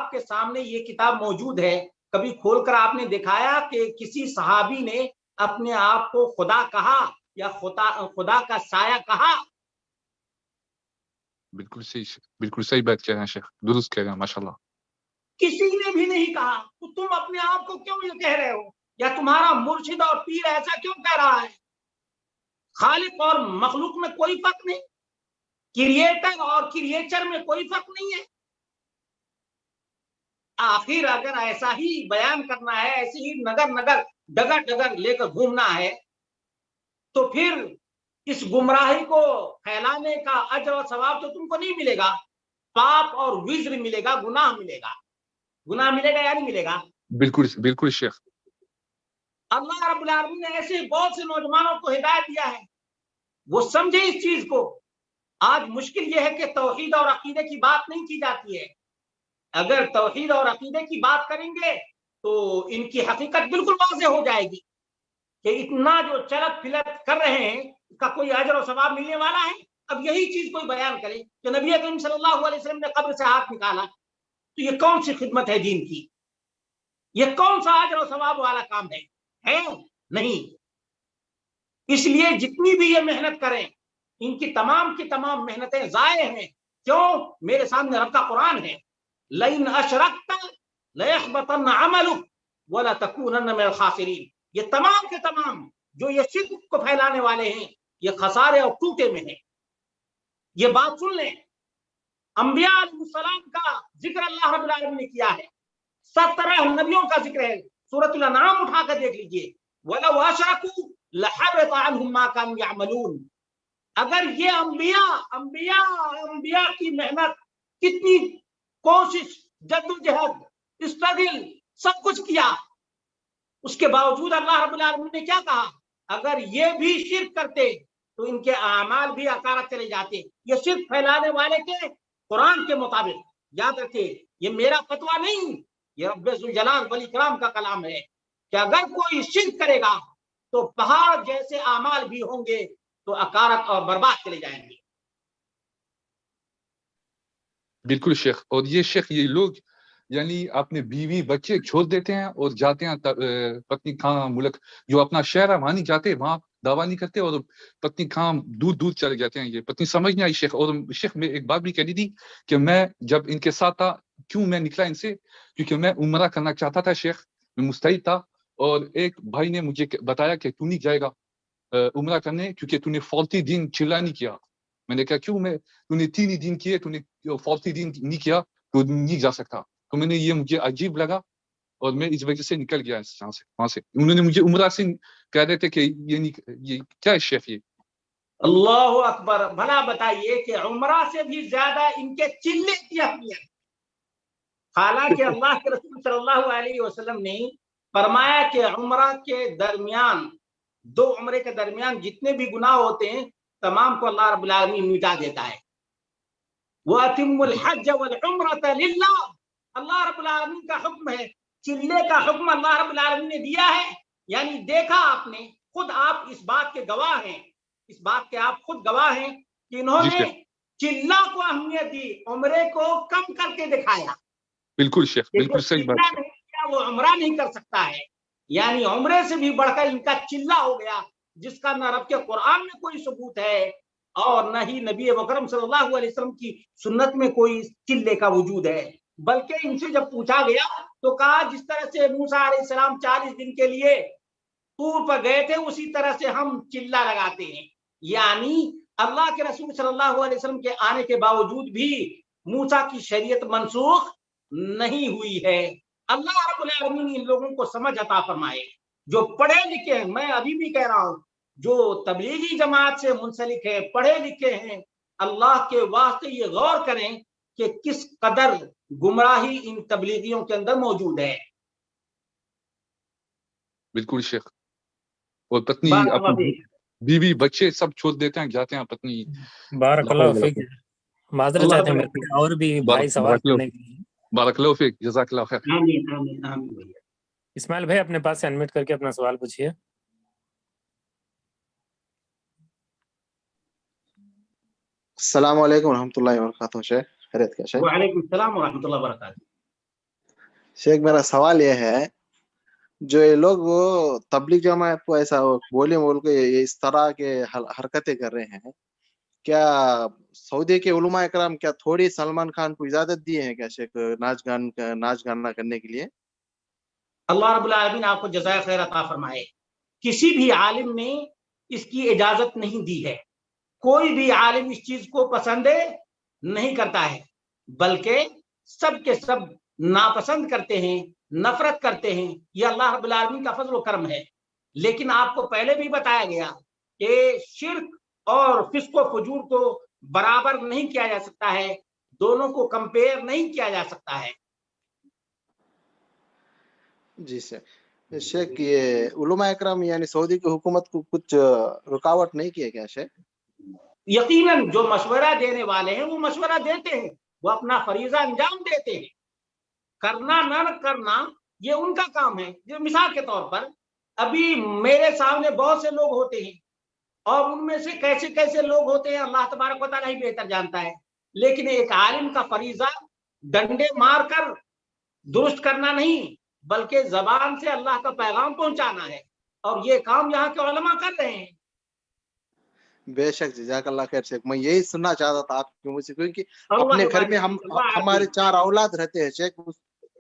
آپ کے سامنے یہ کتاب موجود ہے، کبھی کھول کر آپ نے دکھایا کہ کسی صحابی نے اپنے آپ کو خدا کہا یا خدا کا سایہ کہا؟ بالکل صحیح بات کہہ رہے ہیں شیخ، درست کہہ رہے ہیں ماشاءاللہ. کسی نے بھی نہیں کہا، تو تم اپنے آپ کو کیوں یہ کہہ رہے ہو؟ یا تمہارا مرشد اور پیر ایسا کیوں کہہ رہا ہے؟ خالق اور مخلوق میں کوئی فرق نہیں، کریٹر اور کریچر میں کوئی فرق نہیں ہے. آخر اگر ایسا ہی بیان کرنا ہے، ایسی ہی نگر ڈگر لے کر گھومنا ہے، تو پھر اس گمراہی کو پھیلانے کا اجر اور ثواب تو تم کو نہیں ملے گا، پاپ اور وزر ملے گا، گناہ ملے گا. گناہ ملے گا یا نہیں ملے گا؟ بالکل شیخ. اللہ رب العالمین نے ایسے بہت سے نوجوانوں کو ہدایت دیا ہے، وہ سمجھے اس چیز کو. آج مشکل یہ ہے کہ توحید اور عقیدے کی بات نہیں کی جاتی ہے. اگر توحید اور عقیدے کی بات کریں گے تو ان کی حقیقت بالکل واضح ہو جائے گی کہ اتنا جو چلت پھلت کر رہے ہیں اس کا کوئی اجر و ثواب ملنے والا ہے. اب یہی چیز کوئی بیان کرے کہ نبی اکرم صلی اللہ علیہ وسلم نے قبر سے ہاتھ نکالا، تو یہ کون سی خدمت ہے دین کی؟ یہ کون سا اجر و ثواب والا کام ہے؟ نہیں. اس لیے جتنی بھی یہ محنت کریں، ان کی تمام محنتیں ضائع ہیں. کیوں؟ میرے سامنے رب کا قرآن ہے، لئن اشرکت لیحبطن عملک ولتکونن من الخاسرین. یہ تمام کے تمام جو یہ شرک کو پھیلانے والے ہیں، یہ خسارے اور ٹوٹے میں ہیں. یہ بات سن لیں، انبیاء علیہ السلام کا ذکر اللہ رب العالمین نے کیا ہے، 17 نبیوں کا ذکر ہے. سورۃ الانعام اٹھا کر دیکھ لیجئے، وَلَوْ أَشْرَكُوا لَحَبِطَ عَنْهُمْ مَا كَانُوا يَعْمَلُونَ. اگر یہ انبیاء کی محنت، کتنی کوشش، جدوجہد، اسٹرگل، سب کچھ کیا، اس کے باوجود اللہ رب العالمین نے کیا کہا؟ اگر یہ بھی شرک کرتے تو ان کے اعمال بھی اکارت چلے جاتے. یہ شرک پھیلانے والے کے قرآن کے مطابق، یاد رکھیں یہ میرا فتویٰ نہیں، یہ رب ذوالجلال والاکرام کا کلام ہے کہ اگر کوئی شرک کرے گا تو پہاڑ جیسے اعمال بھی ہوں گے تو اکارت اور برباد چلے جائیں گے. بالکل شیخ. اور یہ شیخ، یہ لوگ یعنی اپنے بیوی بچے چھوڑ دیتے ہیں اور جاتے ہیں پتنی خاں ملک، جو اپنا شہر ہے وہاں نہیں جاتے، وہاں دعویٰ نہیں کرتے، اور پتنی خاں دور چلے جاتے ہیں. یہ پتنی سمجھ نہیں آئی شیخ. اور شیخ میں ایک بات بھی کہنی تھی کہ میں جب ان کے ساتھ تھا، کیوں میں نکلا ان سے؟ کیونکہ میں عمرہ کرنا چاہتا تھا شیخ، میں مستعد تھا. اور ایک بھائی نے مجھے بتایا کہ تو نہیں جائے گا عمرہ کرنے کیونکہ تو نے فالتی دین چلا نہیں کیا. میں نے کہا کیوں؟ تو نے 3 ہی دن کیے، تو نے فالتی دین نہیں کیا تو نہیں جا سکتا. تو میں نے یہ مجھے عجیب لگا اور میں اس وجہ سے نکل گیا وہاں سے. انہوں نے مجھے عمرہ سے کہہ رہے تھے کہ یہ کیا ہے شیخ؟ یہ اللہ اکبر. بھلا بتائیے کہ عمرہ سے بھی زیادہ ان کے چلے کی اہمیت. حالانکہ اللہ کے رسول صلی اللہ علیہ وسلم نے فرمایا کہ عمرہ کے درمیان، 2 عمرے کے درمیان جتنے بھی گناہ ہوتے ہیں تمام کو اللہ رب العالمین مٹا دیتا ہے. وَأَتِمُّ الْحَجَّ وَالْعُمْرَةَ لِلَّهِ. اللہ رب العالمین کا حکم ہے، چلے کا حکم اللہ رب العالمین نے دیا ہے. یعنی دیکھا آپ نے خود، آپ اس بات کے گواہ ہیں، اس بات کے آپ خود گواہ ہیں کہ انہوں نے چلہ کو اہمیت دی، عمرے کو کم کر کے دکھایا. بالکل شیخ، بالکل صحیح بات ہے. وہ عمرہ نہیں کر سکتا ہے. یعنی عمرے سے بھی بڑھ کر ان کا چلہ ہو گیا، جس کا نہ رب کے قرآن میں کوئی ثبوت ہے اور نہ ہی نبی مکرم صلی اللہ علیہ وسلم کی سنت میں کوئی چلے کا وجود ہے. بلکہ ان سے جب پوچھا گیا تو کہا جس طرح سے موسیٰ علیہ السلام 40 دن کے لیے طور پر گئے تھے اسی طرح سے ہم چلہ لگاتے ہیں. یعنی اللہ کے رسول صلی اللہ علیہ وسلم کے آنے کے باوجود بھی موسیٰ کی شریعت منسوخ نہیں ہوئی ہے. اللہ رب العالمین ان لوگوں کو سمجھ عطا فرمائے جو پڑھے لکھے ہیں. میں ابھی بھی کہہ رہا ہوں، جو تبلیغی جماعت سے منسلک ہیں، پڑھے لکھے ہیں، اللہ کے واسطے یہ غور کریں کہ کس قدر گمراہی ان تبلیغیوں کے اندر موجود ہے. بالکل شیخ. اور پتنی اپنی بیوی بچے سب چھوڑ دیتے ہیں، جاتے ہیں پتنی. بارک اللہ فیک. معذرت چاہتے ہیں اور بھی بھائی سوال کرنے کے لیے. بارک اللہ فیک، جزاک اللہ خیر. آمین آمین آمین. اسماعیل بھائی اپنے پاس سے انمیوٹ کر کے اپنا سوال پوچھیے. السلام علیکم ورحمۃ اللہ وبرکاتہ. شیخ خیریت کیا شیخ؟ وعلیکم السلام ورحمۃ اللہ وبرکاتہ. शेख मेरा सवाल ये है, जो ये लोग वो तबलीग जमात को ऐसा बोले बोल के इस तरह के हरकतें कर रहे हैं, क्या सऊदी के उलमा इकराम क्या थोड़ी सलमान खान को इजाजत दिए हैं क्या शेख नाच गाना करने के लिए? अल्लाह रब्बुल आलमीन आपको जज़ाए खैर अता फरमाए। किसी भी आलिम ने इसकी इजाजत नहीं दी है। कोई भी आलिम इस चीज को पसंद नहीं करता है, बल्कि सब के सब नापसंद करते हैं, नफरत करते हैं। ये अल्लाह रब्बुल आलमीन का फजल व करम है। लेकिन आपको पहले भी बताया गया कि शिर्क और फिस्क व फुजूर को बराबर नहीं किया जा सकता है, दोनों को कंपेयर नहीं किया जा सकता है। जी शेख, ये उलमा इकराम यानी सऊदी की हुकूमत को कुछ रुकावट नहीं किया क्या शेख? यकीनन जो मशवरा देने वाले हैं वो मशवरा देते हैं, वो अपना फरीजा अंजाम देते हैं। करना न करना ये उनका काम है। जो मिसाल के तौर पर अभी मेरे सामने बहुत से लोग होते हैं और उनमें से कैसे कैसे लोग होते हैं अल्लाह तबारक व तआला ही बेहतर जानता है। लेकिन एक आलिम का फरीजा डंडे मारकर दुरुस्त करना नहीं, बल्कि जबान से अल्लाह का पैगाम पहुंचाना है, और ये काम यहाँ के उलमा कर रहे हैं। बेशक जज़ाकल्लाह खैर शेख, मैं यही सुनना चाहता था आपके मुझसे, क्योंकि अपने घर में हमारे 4 औलाद रहते हैं शेख,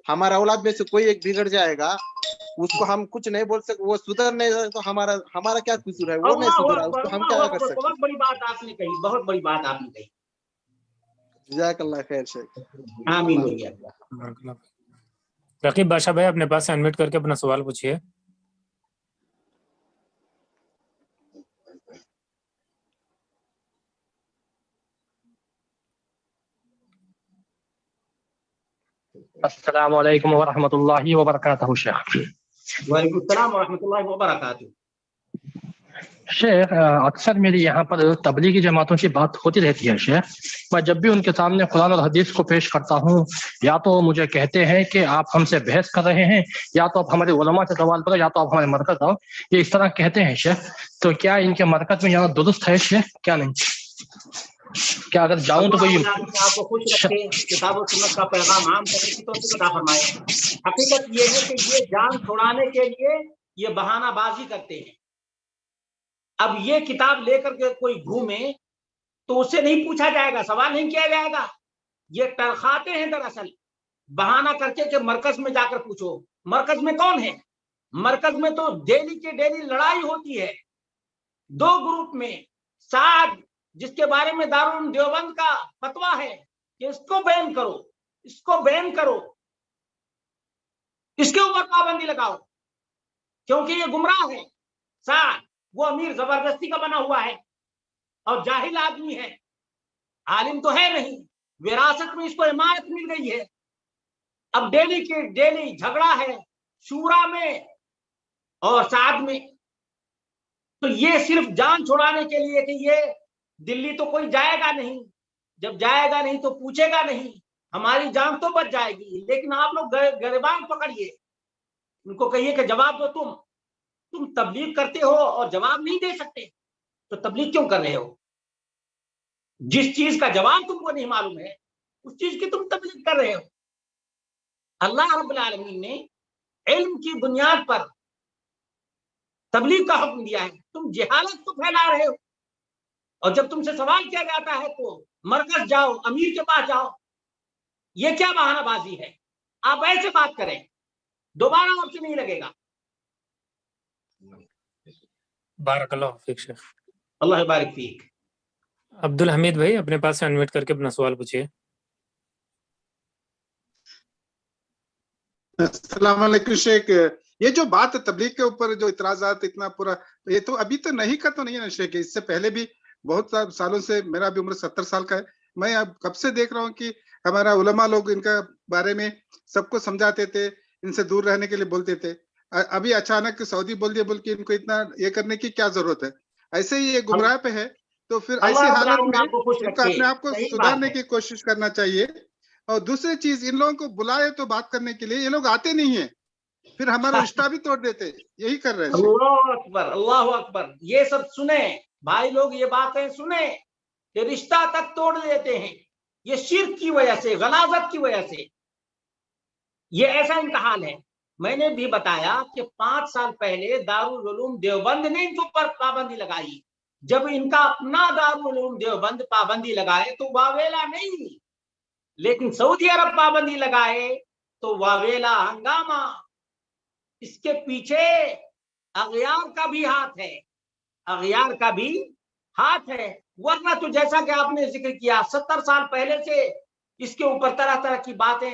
हमारा औलाद में से कोई एक बिगड़ जाएगा, उसको हम कुछ नहीं बोल सकते, वो सुधर नहीं सकता, तो हमारा क्या कसूर है? वो नहीं सुधरा, उसको हम क्या कर सकते? बहुत बड़ी बात आपने कही, बहुत बड़ी बात आपने कही। जज़ाकल्लाह खैर शेख, आमीन। रकीब बादशाह भाई अपने पास से अनम्यूट करके अपना सवाल पूछिए। अस्सलाम वालेकुम व रहमतुल्लाहि व बरकातहू शेख। वालेकुम सलाम व रहमतुल्लाहि व बरकातहू। शेख, अक्सर मेरी यहाँ पर तबलीगी जमातों की बात होती रहती है शेख। मैं जब भी उनके सामने कुरान और हदीस को पेश करता हूँ, या तो मुझे कहते हैं कि आप हमसे बहस कर रहे हैं, या तो आप हमारे उलमा से सवाल करो, या तो आप हमारे मरकज आओ। ये इस तरह कहते हैं शेख। तो क्या इनके मरकज में यहाँ दुरुस्त है शेख? क्या नहीं? क्या अगर जाऊं तो कोई आपको खुश रखे, किताब और सुन्नत का पैगाम आम करने की तौफीक अता फरमाए। हकीकत ये है कि ये जान छुड़ाने के लिए ये बहानाबाजी करते हैं। अब ये किताब लेकर के कोई घूमे तो उससे नहीं पूछा जाएगा, सवाल नहीं किया जाएगा। ये टरखाते हैं दरअसल, बहाना करके कि मरकज में जाकर पूछो। मरकज में कौन है? मरकज में तो डेली के डेली लड़ाई होती है 2 ग्रुप में। साथ जिसके बारे में दारुल देवबंद का फतवा है कि इसको बैन करो, इसको बैन करो, इसके ऊपर पाबंदी लगाओ, क्योंकि ये गुमराह है। साथ वो अमीर जबरदस्ती का बना हुआ है और जाहिल आदमी है, आलिम तो है नहीं, विरासत में इसको इमारत मिल गई है। अब डेली के डेली झगड़ा है शूरा में और साथ में। तो ये सिर्फ जान छुड़ाने के लिए कि ये दिल्ली तो कोई जाएगा नहीं, जब जाएगा नहीं तो पूछेगा नहीं, हमारी जान तो बच जाएगी। लेकिन आप लोग गिरबान पकड़िए, उनको कहिए कि जवाब दो। तुम तबलीग करते हो और जवाब नहीं दे सकते, तो तबलीग क्यों कर रहे हो? जिस चीज का जवाब तुमको नहीं मालूम है उस चीज की तुम तबलीग कर रहे हो। अल्लाह रब्बुल आलमीन ने इल्म की बुनियाद पर तबलीग का हुक्म दिया है, तुम जहालत को फैला रहे हो। और जब तुमसे सवाल किया जाता है तो मरकज जाओ, अमीर के पास जाओ। ये क्या बहानाबाजी है? आप ऐसे बात करें, दोबारा आपसे नहीं लगेगा। बारकल्लाहु फीक शेख। अल्लाह बारिक फीक। अब्दुल हमीद भाई अपने पास से अनम्यूट करके अपना सवाल पूछिए। अस्सलाम वालेकुम शेख, ये जो बात है तबलीग के ऊपर जो इतराजात इतना पूरा, ये तो अभी तो नहीं का तो नहीं है ना शेख, इससे पहले भी बहुत सालों से, मेरा भी उम्र 70 साल का है, मैं अब कब से देख रहा हूँ कि हमारा उलमा लोग इनका बारे में सबको समझाते थे, इनसे दूर रहने के लिए बोलते थे। अभी अचानक सऊदी बोल दिया, बोल के इनको इतना ये करने की क्या जरूरत है? ऐसे ही ये गुमराह पे है, तो फिर ऐसी हालत में इनको अपने आप को सुधारने की कोशिश करना चाहिए। और दूसरी चीज, इन लोगों को बुलाए तो बात करने के लिए, ये लोग आते नहीं है, फिर हमारा रिश्ता भी तोड़ देते, यही कर रहे हैं। अल्लाह अकबर, अल्लाह अकबर। ये सब सुने भाई लोग, ये बातें सुने कि रिश्ता तक तोड़ देते हैं। ये शिर्क की वजह से, गलाजत की वजह से। یہ ایسا ان کا حال ہے. میں نے بھی بتایا کہ 5 سال پہلے دارالعلوم دیوبند نے ان کے اوپر پابندی لگائی. جب ان کا اپنا دارالعلوم دیوبند پابندی لگائے تو واویلا نہیں، لیکن سعودی عرب پابندی لگائے تو واویلا ہنگامہ. اس کے پیچھے اغیار کا بھی ہاتھ ہے، اغیار کا بھی ہاتھ ہے. ورنہ تو جیسا کہ آپ نے ذکر کیا 70 سال پہلے سے اس کے اوپر طرح طرح کی باتیں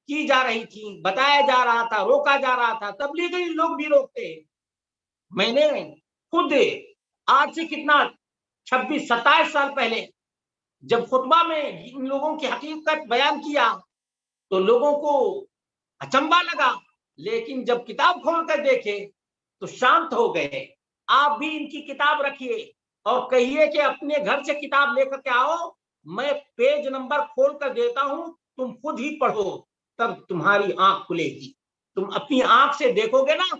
کی جا رہی تھیں، بتایا جا رہا تھا، روکا جا رہا تھا. تبلیغی لوگ بھی روکتے. میں نے خود آج سے کتنا 26-27 سال پہلے جب خطبہ میں ان لوگوں کی حقیقت بیان کیا تو لوگوں کو اچنبھا لگا، لیکن جب کتاب کھول کر دیکھے تو شانت ہو گئے. آپ بھی ان کی کتاب رکھیے اور کہیے کہ اپنے گھر سے کتاب لے کر کے آؤ، میں پیج نمبر کھول کر دیتا ہوں، تم خود ہی پڑھو، تب تمہاری آنکھ کھلے گی. تم اپنی آنکھ سے دیکھو گے نا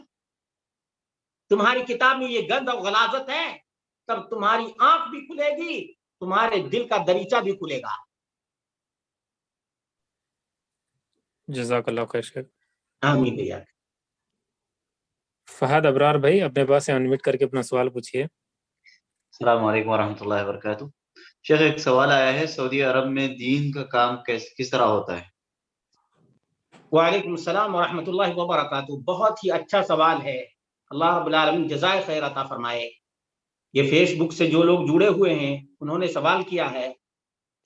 تمہاری کتاب میں یہ گند اور غلاظت ہے، تب تمہاری آنکھ بھی کھلے گی، تمہارے دل کا دریچہ بھی کھلے گا. جزاک اللہ خیر شیخ. آمین بھیا. فہد ابرار بھائی اپنے پاس سے انمیٹ کر کے اپنا سوال پوچھیے. السلام علیکم ورحمۃ اللہ وبرکاتہ. شیخ ایک سوال آیا ہے، سعودی عرب میں دین کا کام کس طرح ہوتا ہے؟ وعلیکم السلام ورحمۃ اللہ وبرکاتہ. بہت ہی اچھا سوال ہے. اللہ رب العالمین جزائے خیر عطا فرمائے. یہ فیس بک سے جو لوگ جڑے ہوئے ہیں انہوں نے سوال کیا ہے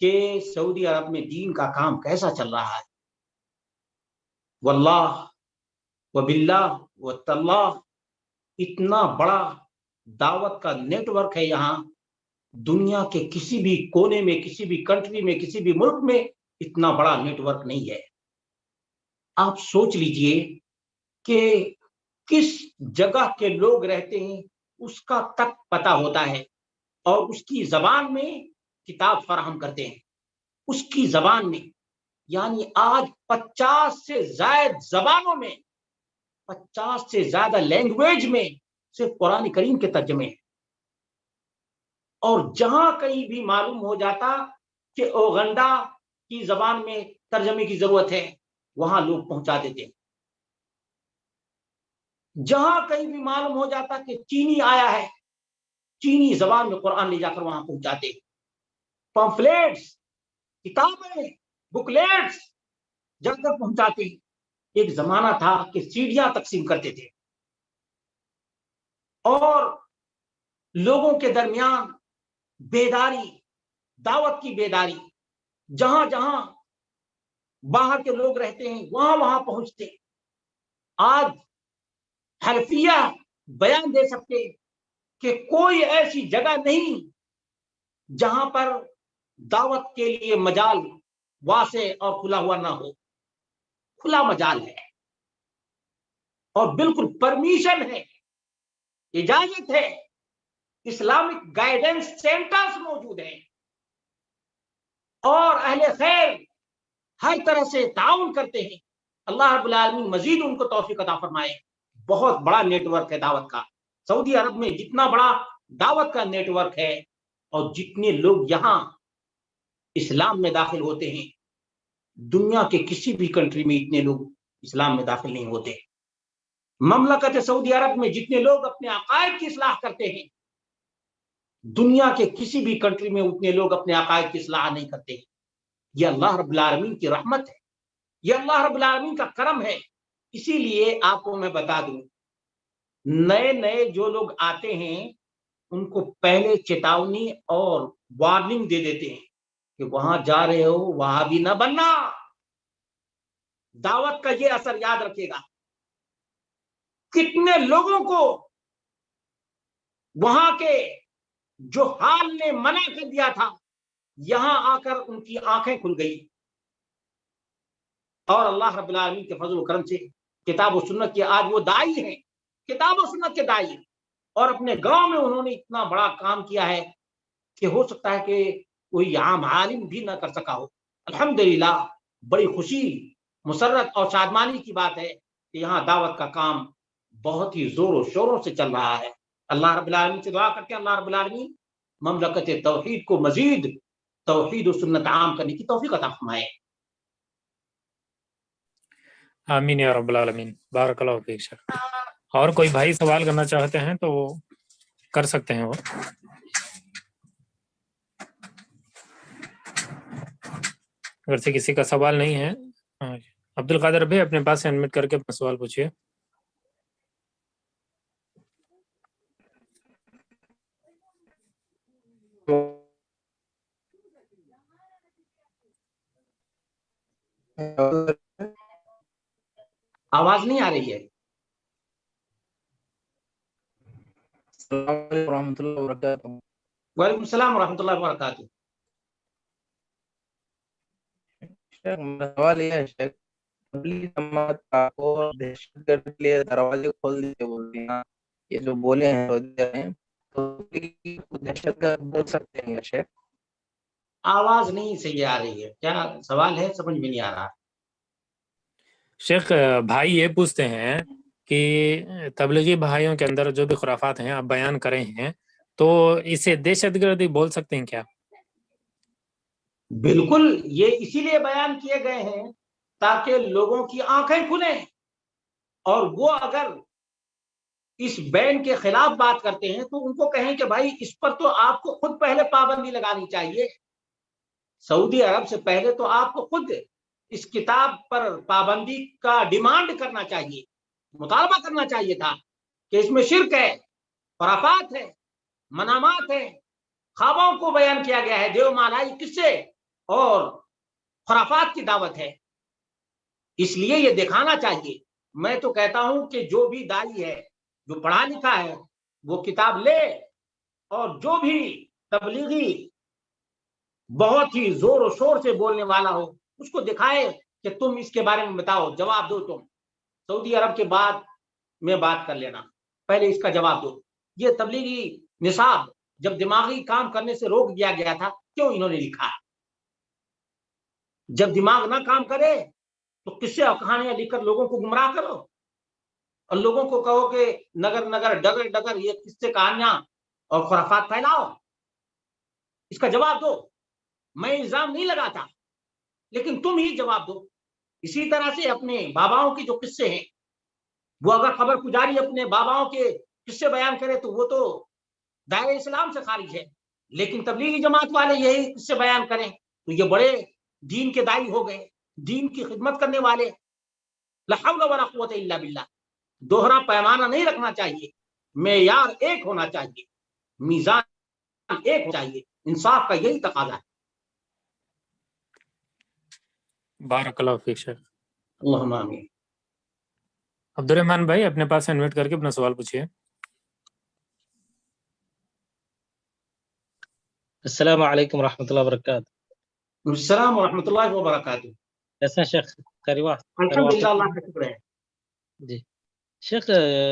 کہ سعودی عرب میں دین کا کام کیسا چل رہا ہے. واللہ وباللہ وتاللہ اتنا بڑا دعوت کا نیٹ ورک ہے یہاں، دنیا کے کسی بھی کونے میں، کسی بھی کنٹری میں، کسی بھی ملک میں اتنا بڑا نیٹ ورک نہیں ہے. آپ سوچ لیجئے کہ کس جگہ کے لوگ رہتے ہیں اس کا تک پتہ ہوتا ہے، اور اس کی زبان میں کتاب فراہم کرتے ہیں. اس کی زبان میں، یعنی آج 50 سے زائد زبانوں میں، 50 سے زیادہ لینگویج میں صرف قرآن کریم کے ترجمے ہیں. اور جہاں کہیں بھی معلوم ہو جاتا کہ اوغنڈا کی زبان میں ترجمے کی ضرورت ہے وہاں لوگ پہنچا دیتے ہیں. جہاں کہیں بھی معلوم ہو جاتا کہ چینی آیا ہے، چینی زبان میں قرآن لے جا کر وہاں پہنچاتے. پمفلیٹس، کتابیں، بکلیٹس جا کر پہنچاتے. ایک زمانہ تھا کہ سیڑھیاں تقسیم کرتے تھے اور لوگوں کے درمیان بیداری، دعوت کی بیداری، جہاں جہاں باہر کے لوگ رہتے ہیں وہاں وہاں پہنچتے. آج حنفیہ بیان دے سکتے کہ کوئی ایسی جگہ نہیں جہاں پر دعوت کے لیے مجال واسع اور کھلا ہوا نہ ہو. کھلا مجال ہے اور بالکل پرمیشن ہے، اجازت ہے. اسلامک گائیڈنس سینٹرز موجود ہیں اور اہل خیر ہر طرح سے تعاون کرتے ہیں. اللہ رب العالمین مزید ان کو توفیق عطا فرمائے. بہت بڑا نیٹ ورک ہے دعوت کا. سعودی عرب میں جتنا بڑا دعوت کا نیٹ ورک ہے اور جتنے لوگ یہاں اسلام میں داخل ہوتے ہیں، دنیا کے کسی بھی کنٹری میں اتنے لوگ اسلام میں داخل نہیں ہوتے. مملکت سعودی عرب میں جتنے لوگ اپنے عقائد کی اصلاح کرتے ہیں، دنیا کے کسی بھی کنٹری میں اتنے لوگ اپنے عقائد کی اصلاح نہیں کرتے. یہ اللہ رب العالمین کی رحمت ہے، یہ اللہ رب العالمین کا کرم ہے. اسی لیے آپ کو میں بتا دوں، نئے نئے جو لوگ آتے ہیں ان کو پہلے چیتاونی اور وارننگ دے دیتے ہیں کہ وہاں جا رہے ہو وہاں بھی نہ بننا. دعوت کا یہ اثر یاد رکھے گا. کتنے لوگوں کو وہاں کے جو حال نے منع کر دیا تھا، یہاں آ کر ان کی آنکھیں کھل گئی اور اللہ رب العالمین کے فضل و کرم سے کتاب و سنت کے آج وہ دائی ہیں، کتاب و سنت کے دائی ہیں. اور اپنے گاؤں میں انہوں نے اتنا بڑا کام کیا ہے کہ ہو سکتا ہے کہ کوئی عام عالم بھی نہ کر سکا ہو. الحمدللہ بڑی خوشی، مسرت اور شادمانی کی بات ہے کہ یہاں دعوت کا کام بہت ہی زور و شوروں سے چل رہا ہے. اللہ رب العالمین سے دعا کرتے ہیں اللہ رب العالمین مملکت توحید کو مزید توحید و سنت عام کرنے کی توفیق عطا فرمائے. आमीन या रब्बल आलमीन। बारकल्लाहु फीक शेख। और कोई भाई सवाल करना चाहते हैं तो वो कर सकते हैं वो। अगर से किसी का सवाल नहीं है, हाँ, अब्दुल कादिर भाई अपने पास से अनम्यूट करके अपना सवाल पूछिए। आवाज नहीं आ रही है। वालेकुम सलाम रहमतुल्लाहि व बरकातहू। मेरा सवाल यह है शेख, तबलीगी जमात आपको दहशतगर्द के लिए दरवाजे खोल दीजिए बोल रही है, ये जो बोले हैं सऊदी में, तो दहशतगर्द बोल सकते हैं शेख? आवाज नहीं सही आ रही है, क्या सवाल है समझ में नहीं आ रहा। शेख भाई ये पूछते हैं कि तबलीगी भाइयों के अंदर जो भी खुराफात हैं आप बयान करें हैं, तो इसे दहशतगर्दी बोल सकते हैं क्या? बिल्कुल, ये इसीलिए बयान किए गए हैं ताकि लोगों की आंखें खुलें, और वो अगर इस बैन के खिलाफ बात करते हैं तो उनको कहें कि भाई इस पर तो आपको खुद पहले पाबंदी लगानी चाहिए। सऊदी अरब से पहले तो आपको खुद इस किताब पर पाबंदी का डिमांड करना चाहिए, मुतालबा करना चाहिए था कि इसमें शिर्क है, खुराफात है, मनामात है, ख्वाबों को बयान किया गया है, देवमालाई किस्से और खुराफात की दावत है। इसलिए ये दिखाना चाहिए। मैं तो कहता हूं कि जो भी दाई है, जो पढ़ा लिखा है, वो किताब ले, और जो भी तबलीगी बहुत ही जोर और शोर से बोलने वाला हो उसको दिखाए कि तुम इसके बारे में बताओ, जवाब दो। तुम सऊदी अरब के बाद में बात कर लेना, पहले इसका जवाब दो। ये तबलीगी निसाब जब दिमागी काम करने से रोक दिया गया था, क्यों इन्होंने लिखा? जब दिमाग ना काम करे तो किस्से और कहानियां लिखकर लोगों को गुमराह करो और लोगों को कहो कि नगर नगर डगर डगर ये किस्से कहानियां और खुराफात फैलाओ। इसका जवाब दो। मैं इल्जाम नहीं लगाता, लेकिन तुम ही जवाब दो। इसी तरह से अपने बाबाओं के जो किस्से हैं, वो अगर खबर पुजारी अपने बाबाओं के किस्से बयान करे तो वो तो दायरे इस्लाम से खारिज है, लेकिन तबलीगी जमात वाले यही किस्से बयान करें तो ये बड़े दीन के दाई हो गए, दीन की खिदमत करने वाले। ला हौला वला कुव्वता इल्ला बिल्लाह। दोहरा पैमाना नहीं रखना चाहिए, मेयार एक होना चाहिए, मीजान एक होना चाहिए। इंसाफ का यही तकाजा है। बारकल्लाहु फीक शेख। अल्लाहुम्मा आमीन। अब्दुर्रहमान भाई अपने पास इन्वाइट करके अपना सवाल पूछिए। अस्सलाम वालेकुम रहमतुल्लाहि व बरकातहू। अस्सलाम व रहमतुल्लाहि व बरकातहू। कैसे हैं शेख? अल्हम्दुलिल्लाह, अल्लाह का शुक्र है। जी शेख,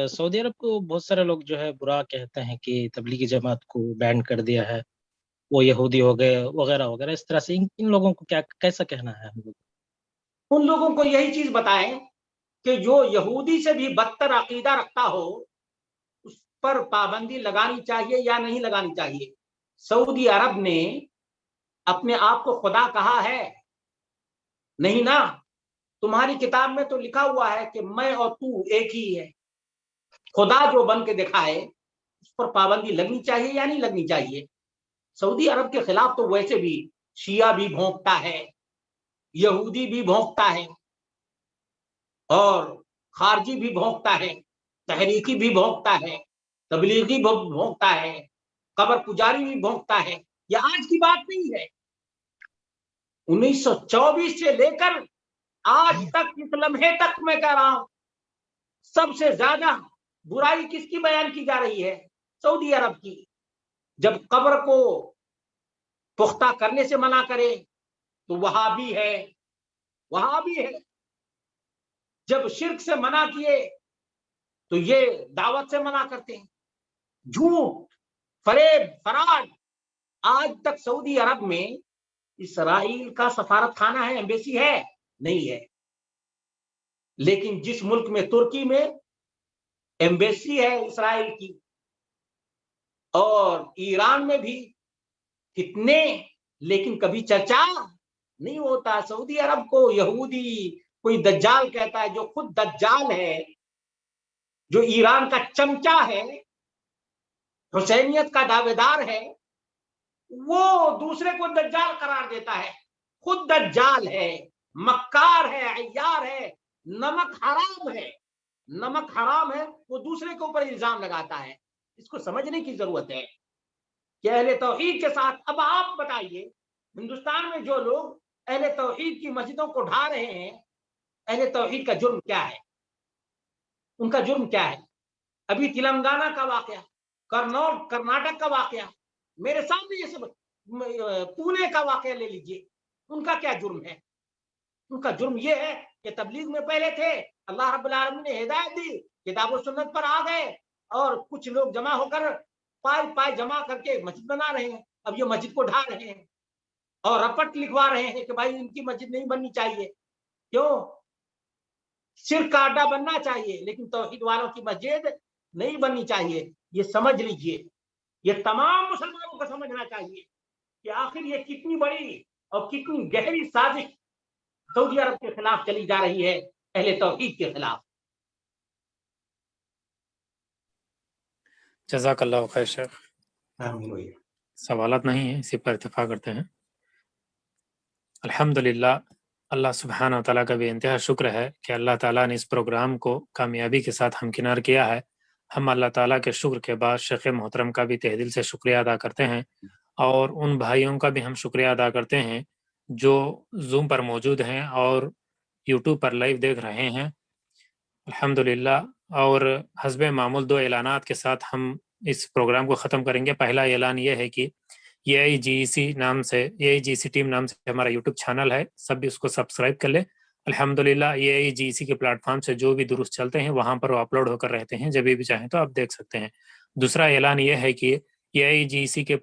सऊदी अरब को बहुत सारे लोग जो है बुरा कहते हैं कि तबलीगी जमात को बैन कर दिया है, वो यहूदी हो गए वगैरह वगैरह। इस तरह से इन लोगों को क्या कैसा कहना है हम लोग? उन लोगों को यही चीज बताएं कि जो यहूदी से भी बदतर अकीदा रखता हो उस पर पाबंदी लगानी चाहिए या नहीं लगानी चाहिए। सऊदी अरब ने अपने आप को खुदा कहा है? नहीं ना। तुम्हारी किताब में तो लिखा हुआ है कि मैं और तू एक ही है। खुदा जो बन के दिखाए उस पर पाबंदी लगनी चाहिए या नहीं लगनी चाहिए। सऊदी अरब के खिलाफ तो वैसे भी शिया भी भौंकता है, यहूदी भी भौंकता है, और खारजी भी भौंकता है, तहरीकी भी भौंकता है, तबलीगी भी भौंकता है, कब्र पुजारी भी भौंकता है। यह आज की बात नहीं है। 1924 से लेकर आज तक, इस लम्हे तक मैं कह रहा हूं, सबसे ज्यादा बुराई किसकी बयान की जा रही है? सऊदी अरब की। जब कब्र को पुख्ता करने से मना करे तो वहाबी है, वहाबी है। जब शिर्क से मना किए तो ये दावत से मना करते हैं। झूठ, फरेब, फराड। आज तक सऊदी अरब में इसराइल का सफारत खाना है, एम्बेसी है? नहीं है। लेकिन जिस मुल्क में, तुर्की में एम्बेसी है इसराइल की, और ईरान में भी कितने, लेकिन कभी चर्चा नहीं होता। सऊदी अरब को यहूदी कोई दज्जाल कहता है, जो खुद दज्जाल है, जो ईरान का चमचा है, हुसैनियत का दावेदार है, वो दूसरे को दज्जाल करार देता है। खुद दज्जाल है, मक्कार है, अय्यार है, नमक हराम है, नमक हराम है, वो दूसरे के ऊपर इल्जाम लगाता है। इसको समझने की जरूरत है कि अहले तौहीद के साथ। अब आप बताइए, हिंदुस्तान में जो लोग अहले तौहीद की मस्जिदों को ढा रहे हैं, अहले तौहीद का जुर्म क्या है? उनका जुर्म क्या है? अभी तेलंगाना का वाकया, कर्नाटक का वाकया, मेरे सामने ये सब, पुणे का वाकया ले लीजिए, उनका क्या जुर्म है? उनका जुर्म ये है कि तबलीग में पहले थे, अल्लाह रब्बुल आलमीन ने हिदायत दी, किताब और सुन्नत पर आ गए, और कुछ लोग जमा होकर पाए जमा करके मस्जिद बना रहे हैं। अब ये मस्जिद को ढा रहे हैं और रपट लिखवा रहे हैं कि भाई इनकी मस्जिद नहीं बननी चाहिए। क्यों? शिर्क का अड्डा बनना चाहिए, लेकिन तौहीद वालों की मस्जिद नहीं बननी चाहिए। ये समझ लीजिए, ये तमाम मुसलमानों को समझना चाहिए कि आखिर ये कितनी बड़ी और कितनी गहरी साजिश सऊदी अरब के खिलाफ चली जा रही है, अहले तौहीद के खिलाफ। जज़ाकल्लाहु खैर शेख। आमीन। सवालात नहीं है, इसी पर इत्तेफाक करते हैं। अल्हम्दुलिल्लाह, अल्लाह सुब्हानहू व तआला का भी इंतहा शुक्र है कि अल्लाह ताला ने इस प्रोग्राम को कामयाबी के साथ हमकिनार किया है। हम अल्लाह ताला के शुक्र के बाद शेख मोहतरम का भी तहे दिल से शुक्रिया अदा करते हैं, और उन भाइयों का भी हम शुक्रिया अदा करते हैं जो जूम पर मौजूद हैं और यूट्यूब पर लाइव देख रहे हैं। अल्हम्दुलिल्लाह। और हस्बे मामूल 2 ऐलानात के साथ हम इस प्रोग्राम को ख़त्म करेंगे। पहला ऐलान ये है कि AIGC नाम से, AIGC टीम नाम से हमारा यूट्यूब चैनल है, सब भी उसको सब्सक्राइब कर ले। अल्हम्दुलिल्लाह AIGC के प्लेटफॉर्म से जो भी दुरुस्त चलते हैं वहाँ पर वो अपलोड होकर रहते हैं, जब भी चाहें तो आप देख सकते हैं। दूसरा ऐलान ये है कि AIGC के